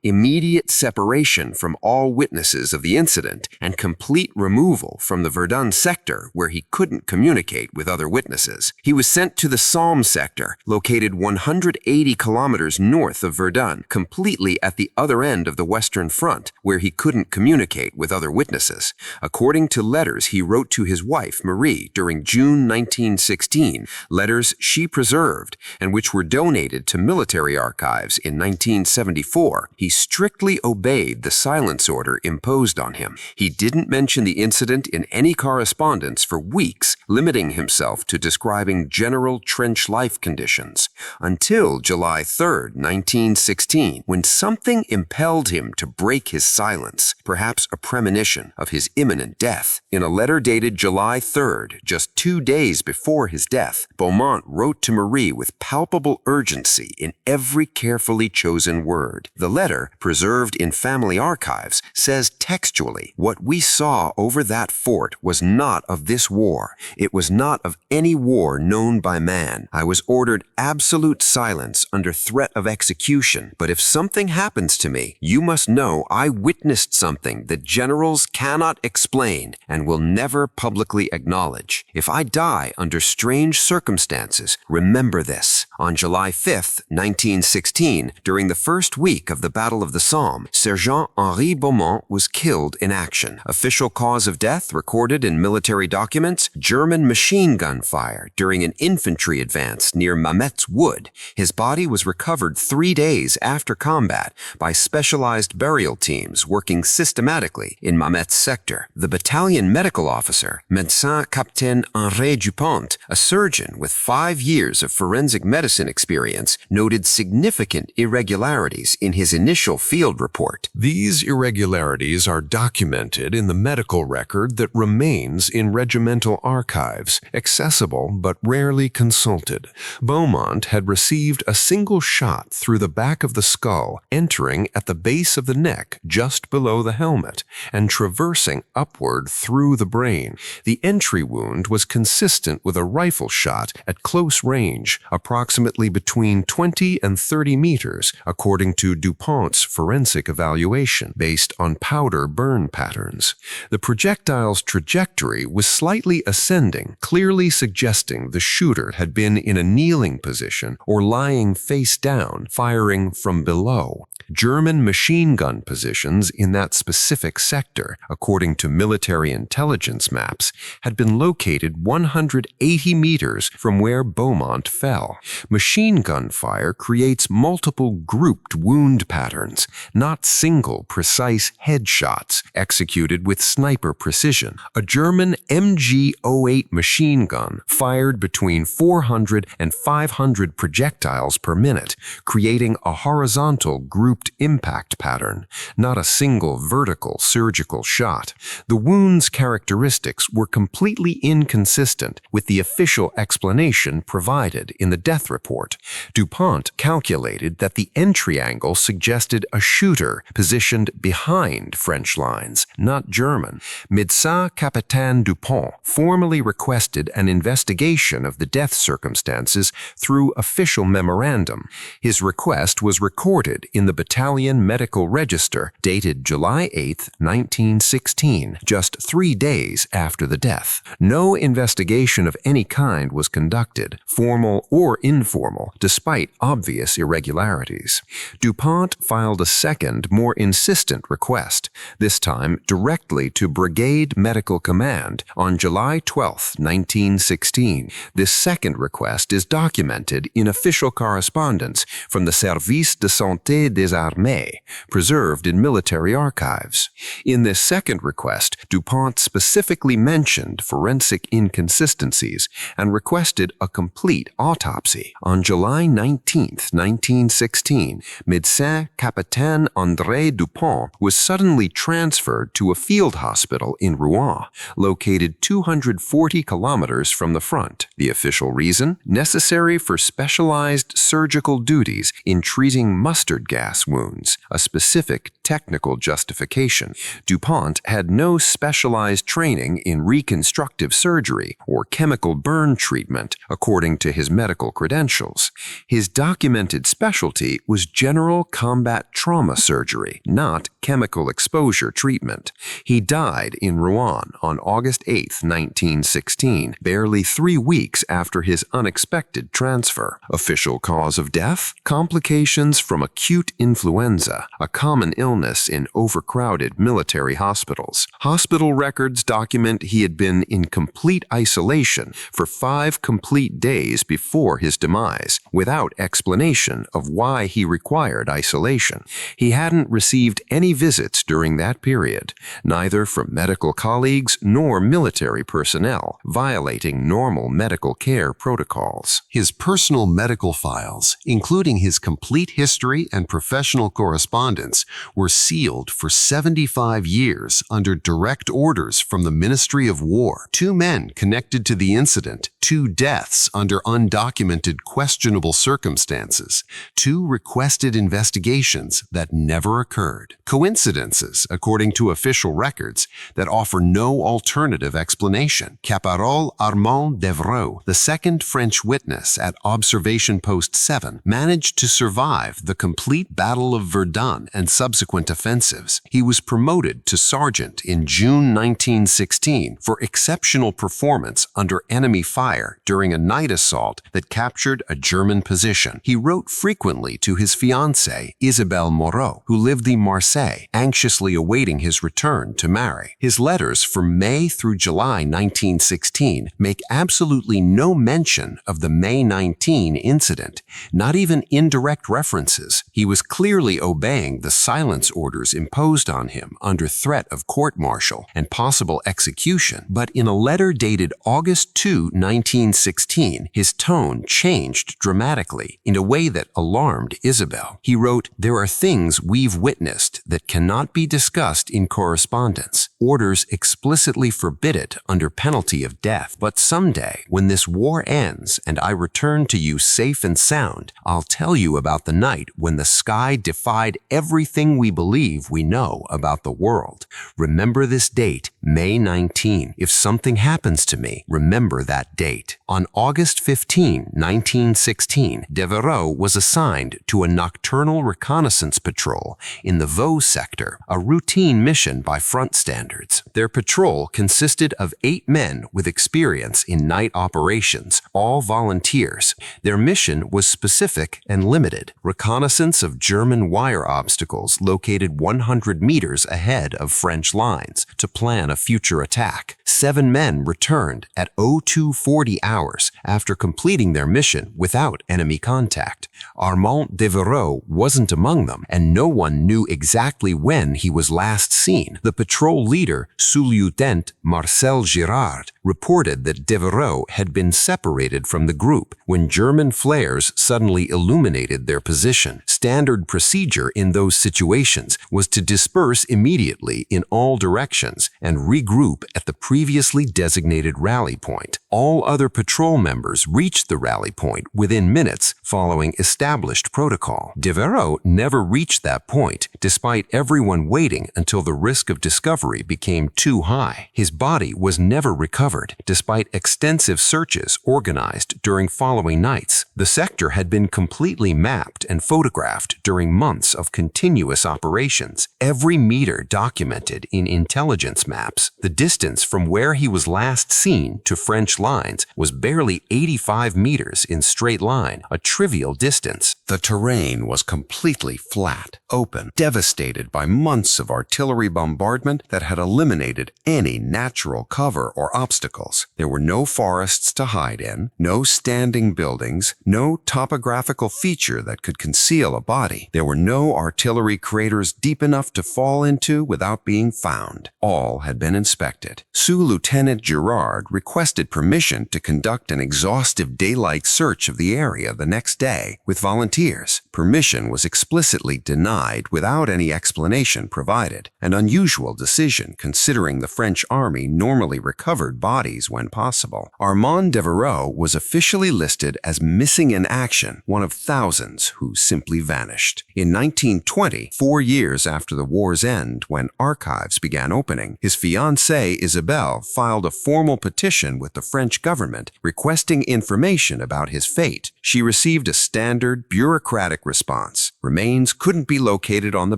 immediate separation from all witnesses of the incident and complete removal from the Verdun sector where he couldn't communicate with other witnesses. He was sent to the Somme sector, located 180 kilometers north of Verdun, completely at the other end of the Western Front, where he couldn't communicate with other witnesses. According to letters he wrote to his wife, Marie, during June 1916, letters she preserved and which were donated to military archives in 1974, he strictly obeyed the silence order imposed on him. He didn't mention the incident in any correspondence for weeks, limiting himself to describing general trench life conditions, until July 3, 1916, when something impelled him to break his silence, perhaps a premonition of his imminent death. In a letter dated July 3, just 2 days before his death, Beaumont wrote to Marie with palpable urgency in every carefully chosen word. The letter, preserved in family archives, says textually, "What we saw over that fort was not of this war. It was not of any war known by man. I was ordered absolute silence under threat of execution, but if something happens to me, you must know I witnessed something that generals cannot explain and will never publicly acknowledge. If I die under strange circumstances, remember this." On July 5, 1916, during the first week of the Battle of the Somme, Sergeant Henri Beaumont was killed in action. Official cause of death recorded in military documents: German machine gun fire during an infantry advance near Mametz Wood. His body was recovered 3 days after combat by specialized burial teams working systematically in Mametz sector. The battalion medical officer, Médecin Capitaine Henri Dupont, a surgeon with 5 years of forensic medicine medicine experience, noted significant irregularities in his initial field report. These irregularities are documented in the medical record that remains in regimental archives, accessible but rarely consulted. Beaumont had received a single shot through the back of the skull, entering at the base of the neck just below the helmet and traversing upward through the brain. The entry wound was consistent with a rifle shot at close range, approximately between 20 and 30 meters, according to DuPont's forensic evaluation, based on powder burn patterns. The projectile's trajectory was slightly ascending, clearly suggesting the shooter had been in a kneeling position or lying face down, firing from below. German machine gun positions in that specific sector, according to military intelligence maps, had been located 180 meters from where Beaumont fell. Machine gun fire creates multiple grouped wound patterns, not single precise headshots executed with sniper precision. A German MG-08 machine gun fired between 400 and 500 projectiles per minute, creating a horizontal grouped impact pattern, not a single vertical surgical shot. The wound's characteristics were completely inconsistent with the official explanation provided in the death report. DuPont calculated that the entry angle suggested a shooter positioned behind French lines, not German. Médecin Capitaine DuPont formally requested an investigation of the death circumstances through official memorandum. His request was recorded in the Battalion Medical Register, dated July 8, 1916, just 3 days after the death. No investigation of any kind was conducted, formal or informal, despite obvious irregularities. DuPont filed a second, more insistent request, this time directly to Brigade Medical Command on July 12, 1916. This second request is documented in official correspondence from the Service de Santé des Armées, preserved in military archives. In this second request, DuPont specifically mentioned forensic inconsistencies and requested a complete autopsy. On July 19, 1916, Médecin Capitaine André Dupont was suddenly transferred to a field hospital in Rouen, located 240 kilometers from the front. The official reason? Necessary for specialized surgical duties in treating mustard gas wounds, a specific technical justification. DuPont had no specialized training in reconstructive surgery or chemical burn treatment, according to his medical credentials. His documented specialty was general combat trauma surgery, not chemical exposure treatment. He died in Rouen on August 8, 1916, barely 3 weeks after his unexpected transfer. Official cause of death? Complications from acute influenza, a common illness in overcrowded military hospitals. Hospital records document he had been in complete isolation for 5 complete days before his demise, without explanation of why he required isolation. He hadn't received any visits during that period, neither from medical colleagues nor military personnel, violating normal medical care protocols. His personal medical files, including his complete history and professional correspondence, were sealed for 75 years under direct orders from the Ministry of War. 2 men connected to the incident, 2 deaths under undocumented questionable circumstances, 2 requested investigations that never occurred. Coincidences, according to official records, that offer no alternative explanation. Caporal Armand Devreux, the second French witness at Observation Post 7, managed to survive the complete Battle of Verdun and subsequent offensives. He was promoted to sergeant in June 1916 for exceptional performance under enemy fire during a night assault that captured a German position. He wrote frequently to his fiancée, Isabelle Moreau, who lived in Marseille, anxiously awaiting his return to marry. His letters from May through July 1916 make absolutely no mention of the May 19 incident, not even indirect references. He was clearly obeying the silence orders imposed on him under threat of court-martial and possible execution, but in a letter dated August 2, 1916, his tone changed dramatically in a way that alarmed Isabel. He wrote, "There are things we've witnessed that cannot be discussed in correspondence. Orders explicitly forbid it under penalty of death. But someday, when this war ends and I return to you safe and sound, I'll tell you about the night when the sky defied everything we believe we know about the world. Remember this date, May 19. If something happens to me, remember that date." On August 15, 1916, Devereux was assigned to a nocturnal reconnaissance patrol in the Vaux sector, a routine mission by front standards. Their patrol consisted of 8 men with experience in night operations, all volunteers. Their mission was specific and limited: reconnaissance of German wire obstacles located 100 meters ahead of French lines to plan a future attack. 7 men returned at 0240 hours after completing their mission without enemy contact. Armand Devereux wasn't among them, and no one knew exactly when he was last seen. The patrol leader, Sous-Lieutenant Marcel Girard, reported that Devereux had been separated from the group when German flares suddenly illuminated their position. Standard procedure in those situations was to disperse immediately in all directions and regroup at the previously designated rally point. All other patrol members reached the rally point within minutes following established protocol. Devereux never reached that point, despite everyone waiting until the risk of discovery became too high. His body was never recovered, despite extensive searches organized during following nights. The sector had been completely mapped and photographed during months of continuous operations. Every meter documented in intelligence maps. The distance from where he was last seen to French lines was barely 85 meters in straight line, a trivial distance. The terrain was completely flat, open, devastated by months of artillery bombardment that had eliminated any natural cover or obstacles. There were no forests to hide in, no standing buildings, no topographical feature that could conceal a body. There were no artillery craters deep enough to fall into without being found. All had been inspected. Sous-Lieutenant Girard requested permission to conduct an exhaustive daylight search of the area the next day with volunteers. Permission was explicitly denied without any explanation provided, an unusual decision considering the French army normally recovered bodies when possible. Armand Devereux was officially listed as missing in action, one of thousands who simply vanished. In 1920, 4 years after the war's end, when archives began opening, his fiancée Isabelle filed a formal petition with the French government requesting information about his fate. She received a standard bureaucratic response. Remains couldn't be located on the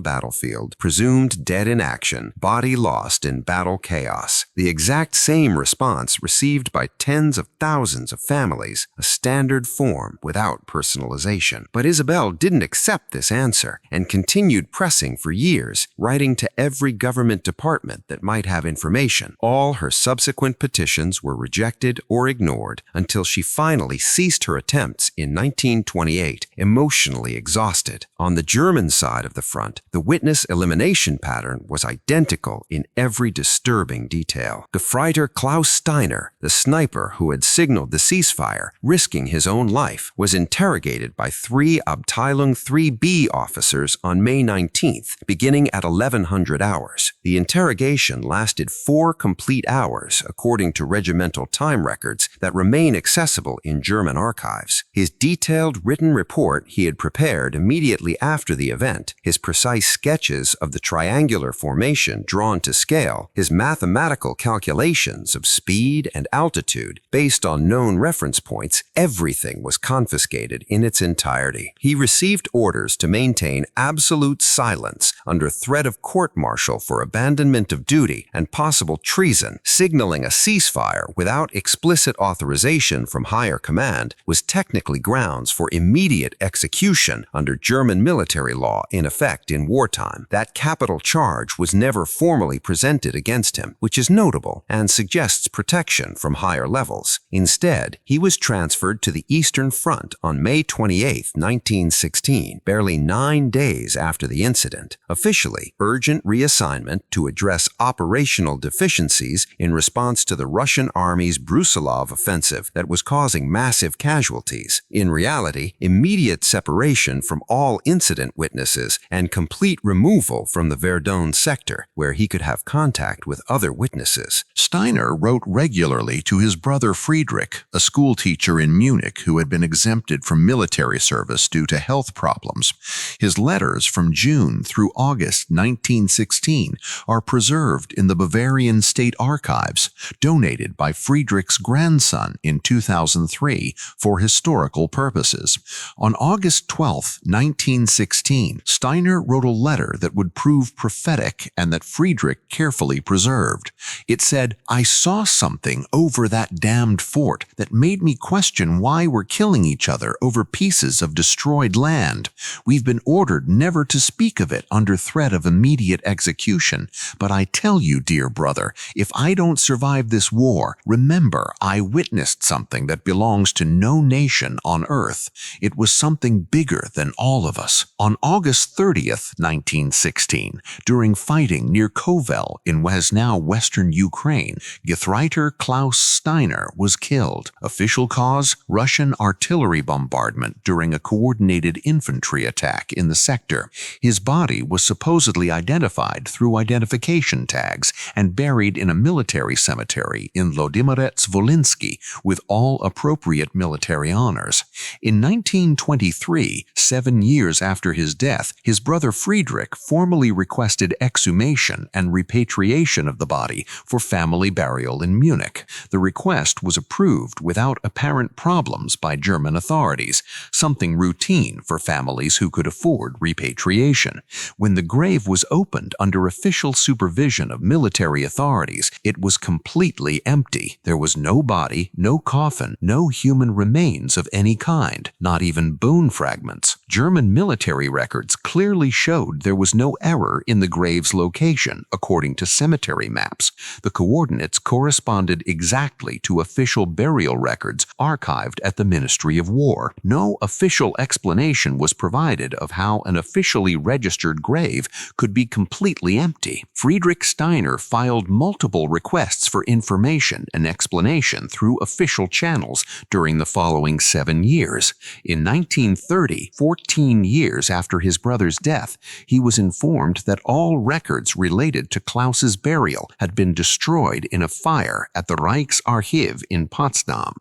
battlefield, presumed dead in action, body lost in battle chaos. The exact same response received by tens of thousands of families, a standard form without personalization. But Isabelle didn't accept this answer and continued pressing for years, writing to every government department that might have information. All her subsequent petitions were rejected or ignored until she finally ceased her attempts in 1928, emotionally exhausted. On the German side of the front, the witness elimination pattern was identical in every disturbing detail. Gefreiter Klaus Steiner, the sniper who had signaled the ceasefire, risking his own life, was interrogated by 3 Abteilung 3B officers on May 19th, beginning at 1100 hours. The interrogation lasted 4 complete hours, according to regimental time records that remain accessible in German archives. His detailed written report he had prepared immediately after the event, his precise sketches of the triangular formation drawn to scale, his mathematical calculations of speed and altitude based on known reference points, everything was confiscated in its entirety. He received orders to maintain absolute silence under threat of court-martial for abandonment of duty and possible treason. Signaling a ceasefire without explicit authorization from higher command was technically likely grounds for immediate execution under German military law in effect in wartime. That capital charge was never formally presented against him, which is notable and suggests protection from higher levels. Instead, he was transferred to the Eastern Front on May 28, 1916, barely 9 days after the incident. Officially, urgent reassignment to address operational deficiencies in response to the Russian Army's Brusilov offensive that was causing massive casualties. In reality, immediate separation from all incident witnesses and complete removal from the Verdun sector, where he could have contact with other witnesses. Steiner wrote regularly to his brother Friedrich, a schoolteacher in Munich who had been exempted from military service due to health problems. His letters from June through August 1916 are preserved in the Bavarian State Archives, donated by Friedrich's grandson in 2003 for historical purposes. On August 12, 1916, Steiner wrote a letter that would prove prophetic and that Friedrich carefully preserved. It said, "I saw something over that damned fort that made me question why we're killing each other over pieces of destroyed land. We've been ordered never to speak of it under threat of immediate execution, but I tell you, dear brother, if I don't survive this war, remember I witnessed something that belongs to no nation on earth. It was something bigger than all of us." On August 30th, 1916, during fighting near Kovel in what is now western Ukraine, Gefreiter Klaus Steiner was killed. Official cause: Russian artillery bombardment during a coordinated infantry attack in the sector. His body was supposedly identified through identification tags and buried in a military cemetery in Lodimorets-Volinsky with all appropriate military honors. In 1923, 7 years after his death, his brother Friedrich formally requested exhumation and repatriation of the body for family burial in Munich. The request was approved without apparent problems by German authorities, something routine for families who could afford repatriation. When the grave was opened under official supervision of military authorities, it was completely empty. There was no body, no coffin, no human remains of any kind, not even bone fragments. German military records clearly showed there was no error in the grave's location, according to cemetery maps. The coordinates corresponded exactly to official burial records archived at the Ministry of War. No official explanation was provided of how an officially registered grave could be completely empty. Friedrich Steiner filed multiple requests for information and explanation through official channels during the following 7 years. In 1930, 14 years after his brother's death, he was informed that all records related to Klaus's burial had been destroyed in a fire at the Reichsarchiv in Potsdam.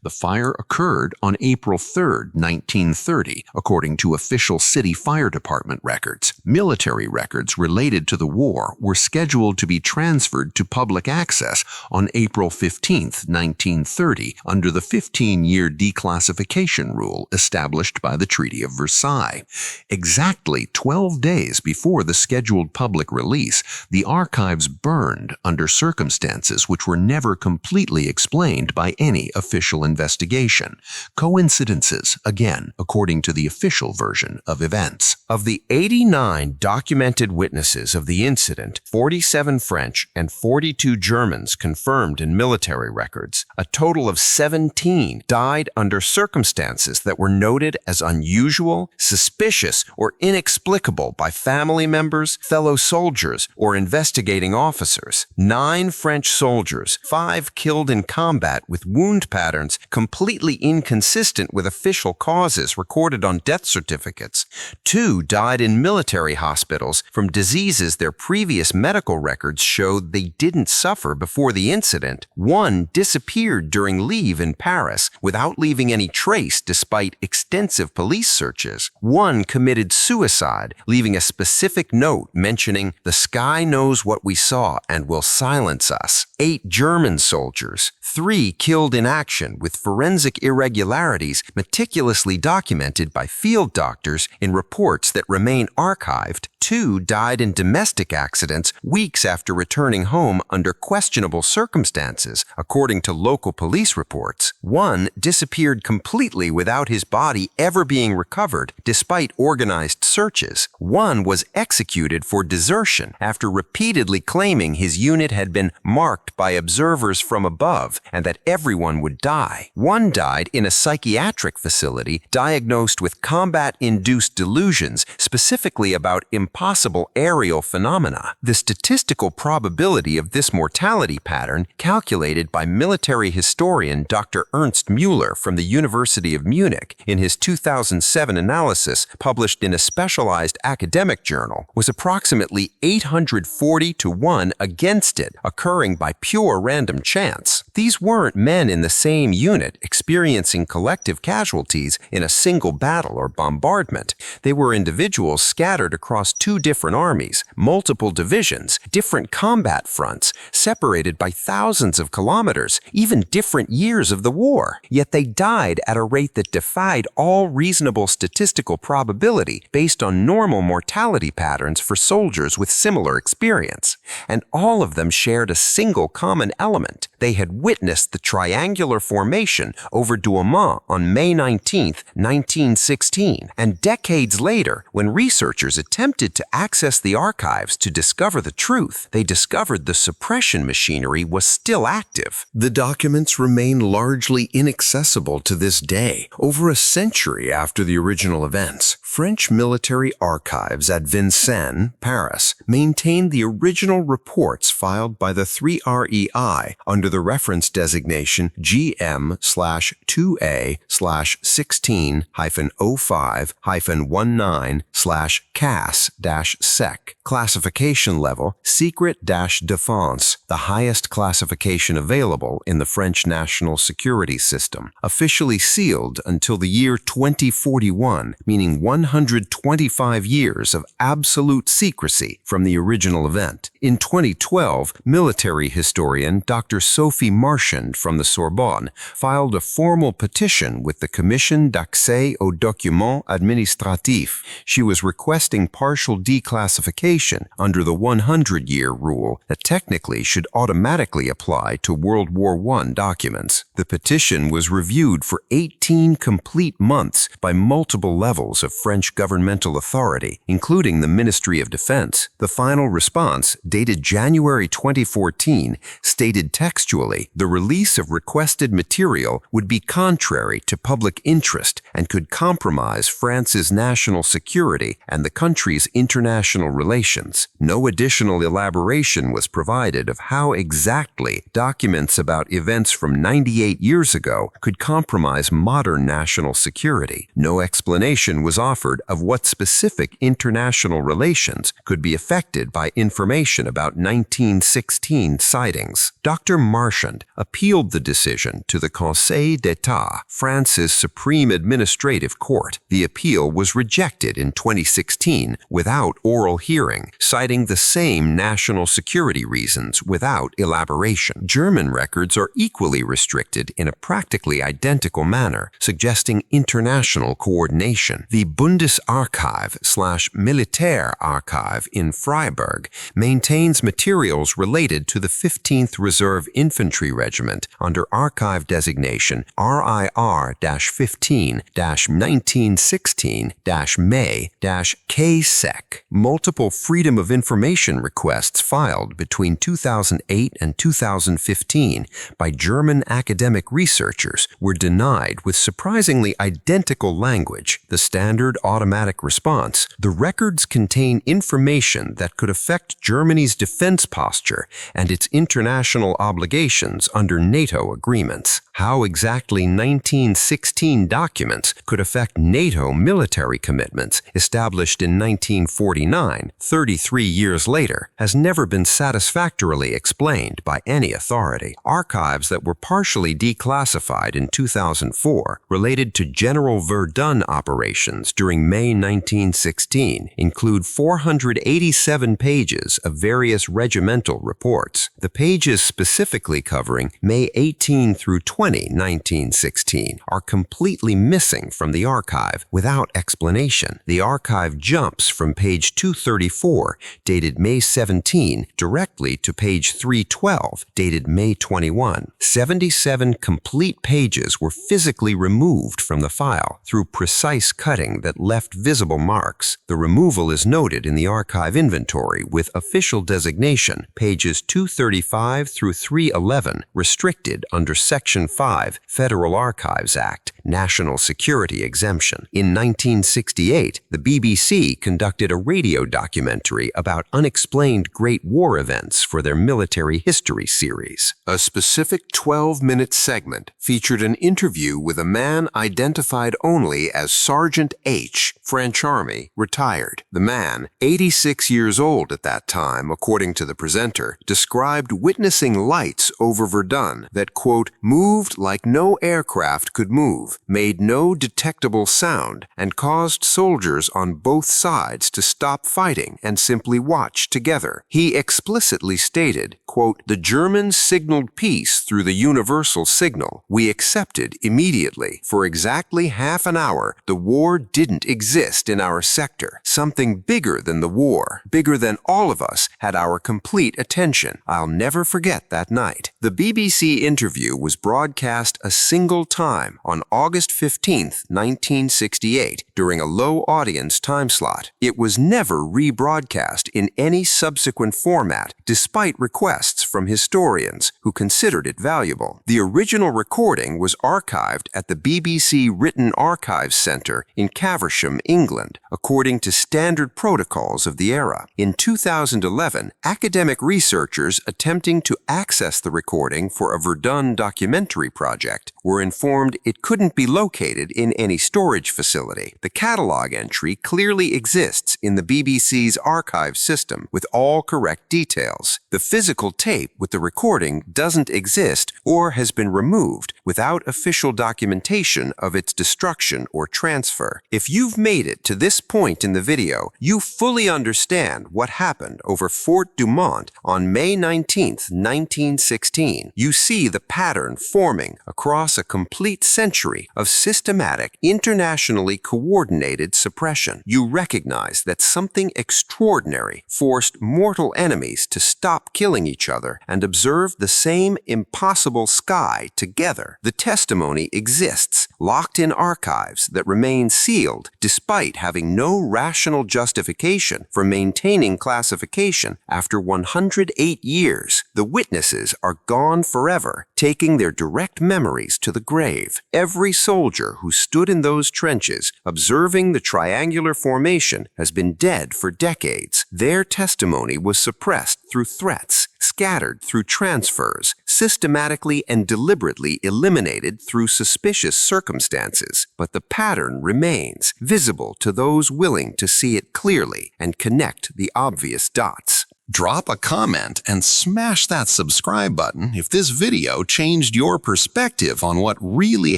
The fire occurred on April 3, 1930, according to official city fire department records. Military records related to the war were scheduled to be transferred to public access on April 15, 1930, under the 15-year declassification rule established by the Treaty of Versailles. Exactly 12 days before the scheduled public release, the archives burned under circumstances which were never completely explained by any official investigation. Coincidences, again, according to the official version of events. Of the 89 documented witnesses of the incident, 47 French and 42 Germans confirmed in military records, a total of 17 died under circumstances that were noted as unusual, suspicious, or inexplicable by family members, fellow soldiers, or investigating officers. 9 French soldiers, 5 killed in combat with wound patterns completely inconsistent with official causes recorded on death certificates. 2 died in military hospitals from diseases their previous medical records showed they didn't suffer before the incident. 1 disappeared during leave in Paris without leaving any trace despite extensive police searches. 1 committed suicide, leaving a specific note mentioning, "The sky knows what we saw and will silence us." 8 German soldiers, 3 killed in action with forensic irregularities meticulously documented by field doctors in reports that remain archived. 2 died in domestic accidents weeks after returning home under questionable circumstances, according to local police reports. 1 disappeared completely completely without his body ever being recovered despite organized searches. One was executed for desertion after repeatedly claiming his unit had been marked by observers from above and that everyone would die. One died in a psychiatric facility diagnosed with combat-induced delusions, specifically about impossible aerial phenomena. The statistical probability of this mortality pattern, calculated by military historian Dr. Ernst Müller from the University of Munich in his 2007 analysis published in a specialized academic journal, was approximately 840 to 1 against it, occurring by pure random chance. These weren't men in the same unit experiencing collective casualties in a single battle or bombardment. They were individuals scattered across two different armies, multiple divisions, different combat fronts, separated by thousands of kilometers, even different years of the war. Yet they died at a rate that defied all reasonable statistical probability based on normal mortality patterns for soldiers with similar experience. And all of them shared a single common element. They had witnessed the triangular formation over Douaumont on May 19, 1916. And decades later, when researchers attempted to access the archives to discover the truth, they discovered the suppression machinery was still active. The documents remain largely inaccessible to this day, over a century after the original events. French military archives at Vincennes, Paris, maintain the original reports filed by the 3REI under the reference designation GM/2A/16-05-19/CAS-SEC. Classification level Secret-Défense, the highest classification available in the French national security system. Officially sealed until the year 2041, meaning 125 years of absolute secrecy from the original event. In 2012, military historian Dr. Sophie Marchand from the Sorbonne filed a formal petition with the Commission d'accès aux documents administratifs. She was requesting partial declassification under the 100-year rule that technically should automatically apply to World War I documents. The petition was reviewed for 18 complete months by multiple levels of French governmental authority, including the Ministry of Defense. The final response, dated January 2014, stated textually, the release of requested material would be contrary to public interest and could compromise France's national security and the country's international relations. No additional elaboration was provided of how exactly documents about events from 98 years ago could compromise modern national security. No explanation was offered of what specific international relations could be affected by information about 1916 sightings. Dr. Marchand appealed the decision to the Conseil d'État, France's supreme administrative court. The appeal was rejected in 2016 without oral hearing, citing the same national security reasons without elaboration. German records are equally restricted in a practically identical manner, suggesting international coordination. The Bundesarchiv/Militärarchiv in Freiburg maintains materials related to the 15th Reserve Infantry Regiment under archive designation RIR-15-1916-May-KSEC. Multiple Freedom of Information requests filed between 2008 and 2015 by German academic researchers were denied with surprisingly identical language. The standard automatic response: the records contain information that could affect Germany's defense posture and its international obligations under NATO agreements. How exactly 1916 documents could affect NATO military commitments established in 1949, 33 years later, has never been satisfactorily explained by any authority. Archives that were partially declassified in 2004 related to General Verdun operations during May 1916 include 487 pages of various regimental reports. The pages specifically covering May 18 through 20, 1916, are completely missing from the archive without explanation. The archive jumps from page 234, dated May 17, directly to page 312, dated May 21. 77 complete pages were physically removed from the file through precise cutting that left visible marks. The removal is noted in the archive inventory with official designation, pages 235 through 311, restricted under Section 5, Federal Archives Act, National Security Exemption. In 1968, the BBC conducted a radio documentary about unexplained Great War events for their military history series. A specific 12-minute segment featured an interview with a man identified only as Sergeant H, French Army, retired. The man, 86 years old at that time, according to the presenter, described witnessing lights over Verdun that, quote, moved like no aircraft could move, made no detectable sound, and caused soldiers on both sides to stop fighting and simply watch together. He explicitly stated, quote, the Germans signaled peace through the universal signal. We accepted immediately. For exactly half an hour, the war didn't exist in our sector. Something bigger than the war, bigger than all of us, had our complete attention. I'll never forget that night. The BBC interview was broadcast a single time on August 15, 1968, during a low audience time slot. It was never rebroadcast in any subsequent format, despite requests from historians who considered it valuable. The original recording was archived at the BBC Written Archives Centre in Caversham, England, according to standard protocols of the era. In 2011, academic researchers attempting to access the recording for a Verdun documentary project were informed it couldn't be located in any storage facility. The catalog entry clearly exists in the BBC's archive system with all correct details. The physical tape with the recording doesn't exist or has been removed without official documentation of its destruction or transfer. If you've made it to this point in the video, you fully understand what happened over Fort Douaumont on May 19, 1916. You see the pattern forming across a complete century of systematic, internationally coordinated suppression. You recognize that something extraordinary forced mortal enemies to stop killing each other and observe the same impossible sky together. The testimony exists, locked in archives that remain sealed despite having no rational justification for maintaining classification after 108 years. The witnesses are gone forever, taking their direct memories to the grave. Every soldier who stood in those trenches observing the triangular formation has been dead for decades. Their testimony was suppressed through threats, scattered through transfers, systematically and deliberately eliminated through suspicious circumstances. But the pattern remains, visible to those willing to see it clearly and connect the obvious dots. Drop a comment and smash that subscribe button if this video changed your perspective on what really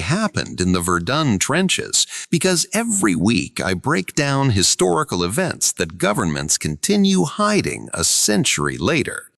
happened in the Verdun trenches, because every week I break down historical events that governments continue hiding a century later.